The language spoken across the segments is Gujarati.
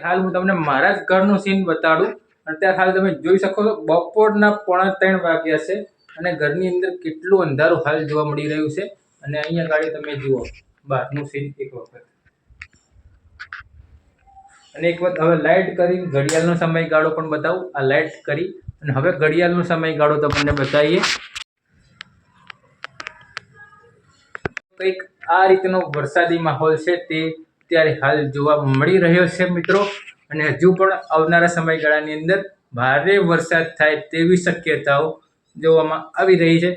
હાલ હું તમને મારા જ ઘરનું સીન બતાડું. અત્યારે હાલ તમે જોઈ શકો છો બપોરના 2:45 વાગ્યા છે અને ઘરની અંદર કેટલું અંધારું હાલ જોવા મળી રહ્યું છે. અને અહીંયા ગાડી તમે જુઓ બહારનું સીન એક વખત. અને એક વખત હવે લાઇટ કરી ઘડિયાળનો સમયગાળો પણ બતાવું. આ લાઇટ કરી અને હવે ઘડિયાળનો સમયગાળો તમને બતાવીએ. કંઈક આ રીતનો વરસાદી માહોલ છે તે ત્યારે હાલ જોવા મળી રહ્યો છે મિત્રો. અને હજુ પણ આવનારા સમયગાળાની અંદર ભારે વરસાદ થાય તેવી શક્યતાઓ જોવામાં આવી રહી છે.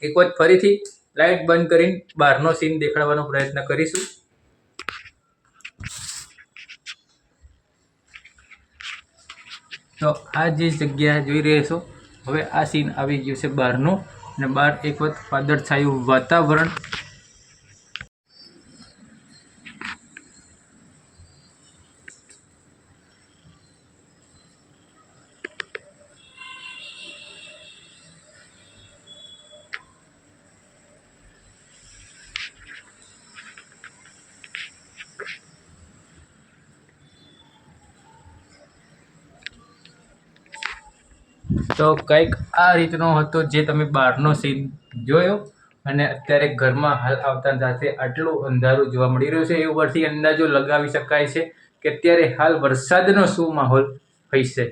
એક વખત ફરીથી લાઇટ બંધ કરીને બહારનો સીન દેખાડવાનો પ્રયત્ન કરીશું. તો આ જે જગ્યા જોઈ રહ્યા છો હવે આ સીન આવી ગયું છે બહારનો. અને બહાર એક વખત વાદળછાયું વાતાવરણ. તો કંઈક આ રીતનો હતો જે તમે બહારનો સીન જોયો. અને અત્યારે ઘરમાં હાલ આવતા સાથે આટલું અંધારું જોવા મળી રહ્યું છે. એ ઉપરથી અંદાજો લગાવી શકાય છે કે અત્યારે હાલ વરસાદનો શું માહોલ હશે.